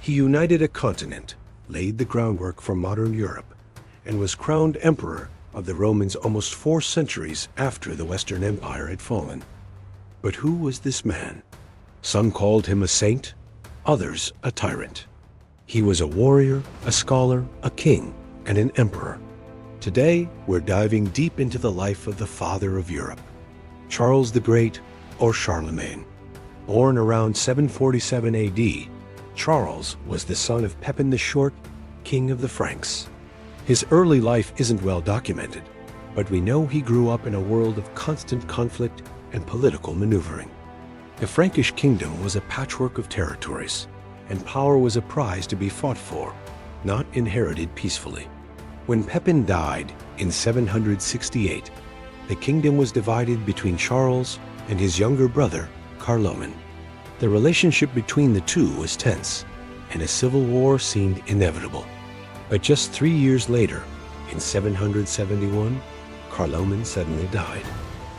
He united a continent, laid the groundwork for modern Europe, and was crowned emperor of the Romans almost 4 centuries after the Western Empire had fallen. But who was this man? Some called him a saint, others a tyrant. He was a warrior, a scholar, a king, and an emperor. Today, we're diving deep into the life of the father of Europe, Charles the Great, or Charlemagne. Born around 747 AD, Charles was the son of Pepin the Short, king of the Franks. His early life isn't well documented, but we know he grew up in a world of constant conflict and political maneuvering. The Frankish kingdom was a patchwork of territories, and power was a prize to be fought for, not inherited peacefully. When Pepin died in 768, the kingdom was divided between Charles and his younger brother, Charlemagne. The relationship between the two was tense, and a civil war seemed inevitable. But just 3 years later, in 771, Charlemagne suddenly died.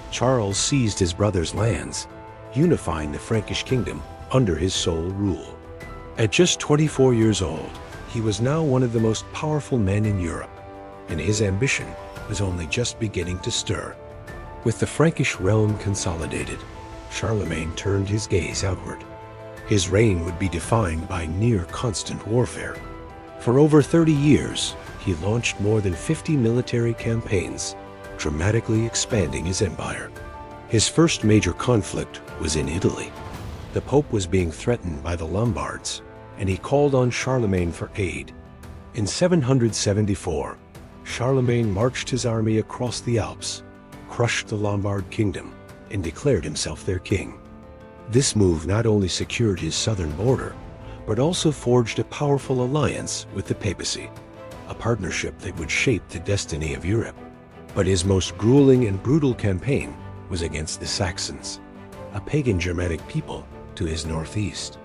Charles seized his brother's lands, unifying the Frankish kingdom under his sole rule. At just 24 years old, he was now one of the most powerful men in Europe, and his ambition was only just beginning to stir. With the Frankish realm consolidated, Charlemagne turned his gaze outward. His reign would be defined by near-constant warfare. For over 30 years, he launched more than 50 military campaigns, dramatically expanding his empire. His first major conflict was in Italy. The Pope was being threatened by the Lombards, and he called on Charlemagne for aid. In 774, Charlemagne marched his army across the Alps, crushed the Lombard kingdom, and declared himself their king. This move not only secured his southern border, but also forged a powerful alliance with the papacy, a partnership that would shape the destiny of Europe. But his most grueling and brutal campaign was against the Saxons, a pagan Germanic people to his northeast.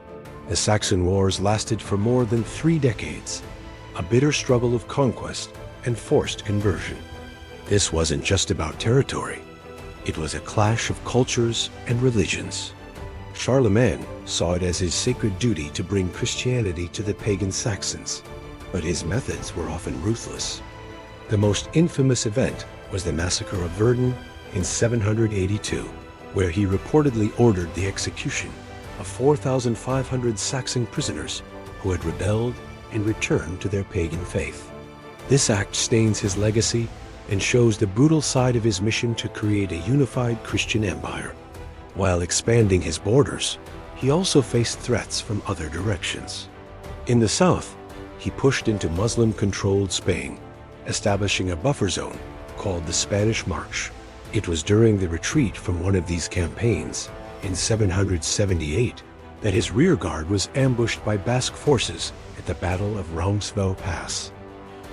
The Saxon Wars lasted for more than 3 decades, a bitter struggle of conquest and forced conversion. This wasn't just about territory. It was a clash of cultures and religions. Charlemagne saw it as his sacred duty to bring Christianity to the pagan Saxons, but his methods were often ruthless. The most infamous event was the massacre of Verdun in 782, where he reportedly ordered the execution of 4,500 Saxon prisoners who had rebelled and returned to their pagan faith. This act stains his legacy and shows the brutal side of his mission to create a unified Christian empire. While expanding his borders, he also faced threats from other directions. In the south, he pushed into Muslim-controlled Spain, establishing a buffer zone called the Spanish March. It was during the retreat from one of these campaigns, in 778, that his rearguard was ambushed by Basque forces at the Battle of Roncesvalles Pass.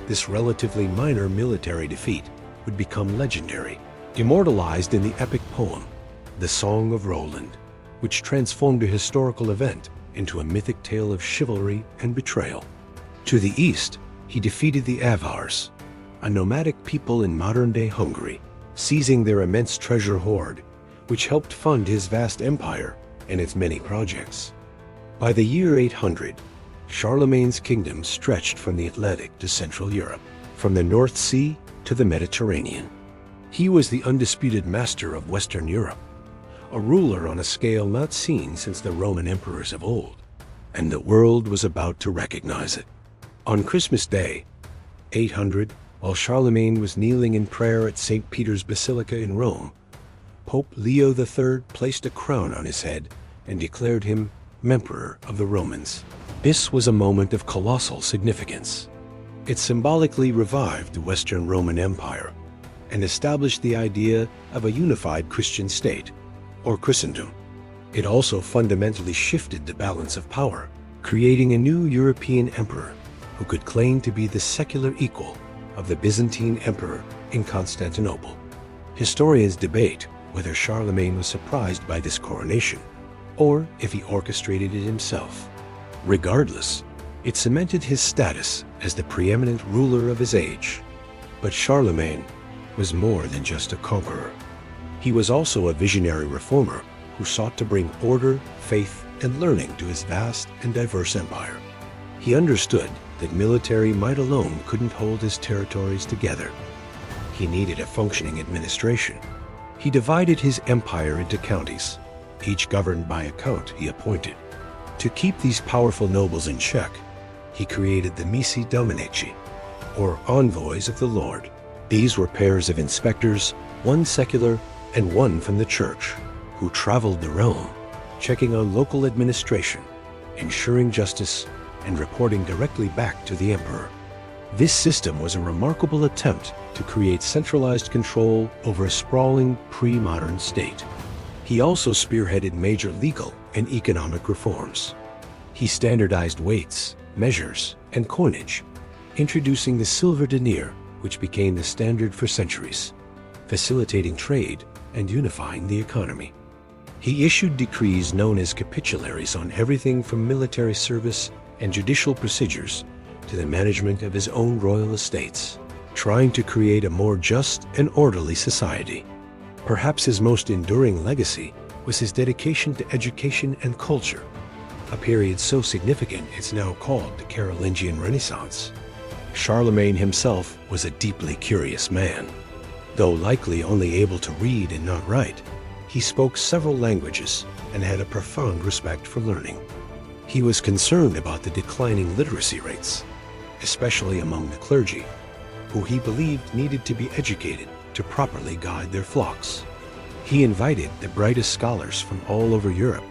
This relatively minor military defeat would become legendary, immortalized in the epic poem, The Song of Roland, which transformed a historical event into a mythic tale of chivalry and betrayal. To the east, he defeated the Avars, a nomadic people in modern-day Hungary, seizing their immense treasure hoard, which helped fund his vast empire and its many projects. By the year 800, Charlemagne's kingdom stretched from the Atlantic to Central Europe, from the North Sea to the Mediterranean. He was the undisputed master of Western Europe, a ruler on a scale not seen since the Roman emperors of old, and the world was about to recognize it. On Christmas Day, 800, while Charlemagne was kneeling in prayer at St. Peter's Basilica in Rome, Pope Leo III placed a crown on his head and declared him Emperor of the Romans. This was a moment of colossal significance. It symbolically revived the Western Roman Empire and established the idea of a unified Christian state, or Christendom. It also fundamentally shifted the balance of power, creating a new European emperor who could claim to be the secular equal of the Byzantine emperor in Constantinople. Historians debate whether Charlemagne was surprised by this coronation, or if he orchestrated it himself. Regardless, it cemented his status as the preeminent ruler of his age. But Charlemagne was more than just a conqueror. He was also a visionary reformer who sought to bring order, faith, and learning to his vast and diverse empire. He understood that military might alone couldn't hold his territories together. He needed a functioning administration. He divided his empire into counties, each governed by a count he appointed. To keep these powerful nobles in check, he created the Missi Dominici, or envoys of the Lord. These were pairs of inspectors, one secular and one from the church, who traveled the realm, checking on local administration, ensuring justice, and reporting directly back to the emperor. This system was a remarkable attempt to create centralized control over a sprawling pre-modern state. He also spearheaded major legal and economic reforms. He standardized weights, measures, and coinage, introducing the silver denier, which became the standard for centuries, facilitating trade and unifying the economy. He issued decrees known as capitularies on everything from military service and judicial procedures to the management of his own royal estates, trying to create a more just and orderly society. Perhaps his most enduring legacy was his dedication to education and culture, a period so significant it's now called the Carolingian Renaissance. Charlemagne himself was a deeply curious man. Though likely only able to read and not write, he spoke several languages and had a profound respect for learning. He was concerned about the declining literacy rates, especially among the clergy, who he believed needed to be educated to properly guide their flocks. He invited the brightest scholars from all over Europe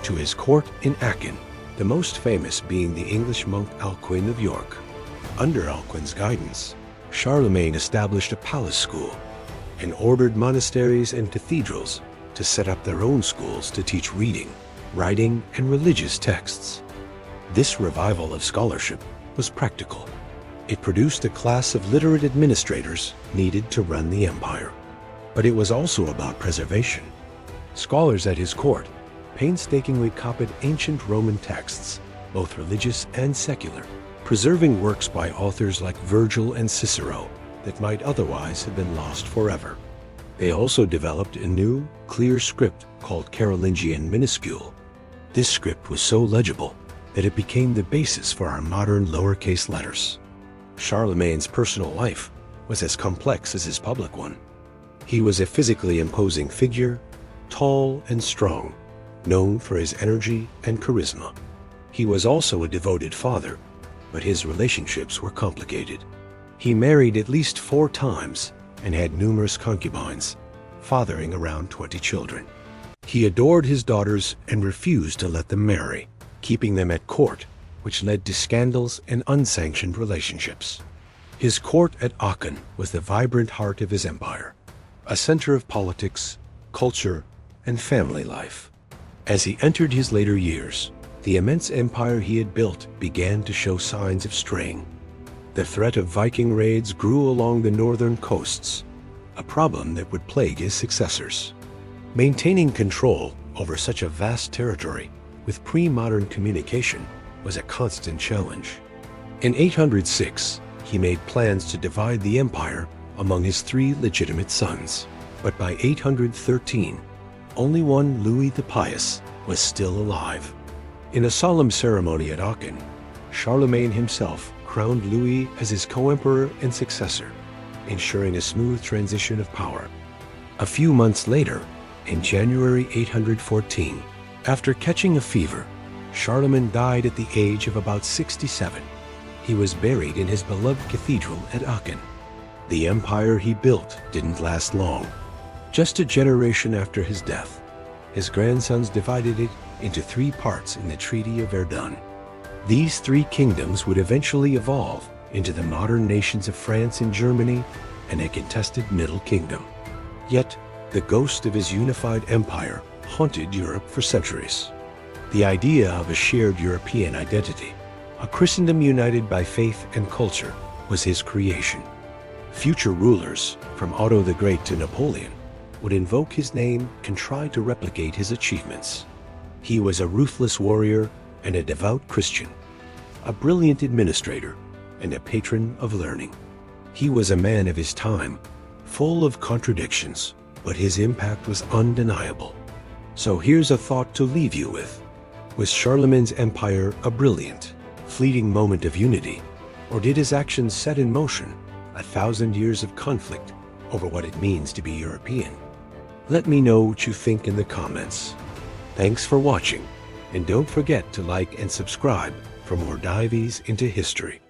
to his court in Aachen, the most famous being the English monk Alcuin of York. Under Alcuin's guidance, Charlemagne established a palace school and ordered monasteries and cathedrals to set up their own schools to teach reading, writing, and religious texts. This revival of scholarship was practical. It produced a class of literate administrators needed to run the empire. But it was also about preservation. Scholars at his court painstakingly copied ancient Roman texts, both religious and secular, preserving works by authors like Virgil and Cicero that might otherwise have been lost forever. They also developed a new, clear script called Carolingian minuscule. This script was so legible that it became the basis for our modern lowercase letters. Charlemagne's personal life was as complex as his public one. He was a physically imposing figure, tall and strong, known for his energy and charisma. He was also a devoted father, but his relationships were complicated. He married at least 4 times and had numerous concubines, fathering around 20 children. He adored his daughters and refused to let them marry, keeping them at court, which led to scandals and unsanctioned relationships. His court at Aachen was the vibrant heart of his empire, a center of politics, culture, and family life. As he entered his later years, the immense empire he had built began to show signs of straying. The threat of Viking raids grew along the northern coasts, a problem that would plague his successors. Maintaining control over such a vast territory with pre-modern communication was a constant challenge. In 806, he made plans to divide the empire among his 3 legitimate sons. But by 813, only one Louis the Pious was still alive. In a solemn ceremony at Aachen, Charlemagne himself crowned Louis as his co-emperor and successor, ensuring a smooth transition of power. A few months later, in January 814, after catching a fever, Charlemagne died at the age of about 67. He was buried in his beloved cathedral at Aachen. The empire he built didn't last long. Just a generation after his death, his grandsons divided it into 3 parts in the Treaty of Verdun. These 3 kingdoms would eventually evolve into the modern nations of France and Germany and a contested Middle Kingdom. Yet, the ghost of his unified empire haunted Europe for centuries. The idea of a shared European identity, a Christendom united by faith and culture, was his creation. Future rulers, from Otto the Great to Napoleon, would invoke his name and try to replicate his achievements. He was a ruthless warrior and a devout Christian, a brilliant administrator and a patron of learning. He was a man of his time, full of contradictions, but his impact was undeniable. So here's a thought to leave you with. Was Charlemagne's empire a brilliant, fleeting moment of unity? Or did his actions set in motion 1,000 years of conflict over what it means to be European? Let me know what you think in the comments. Thanks for watching, and don't forget to like and subscribe for more dives into history.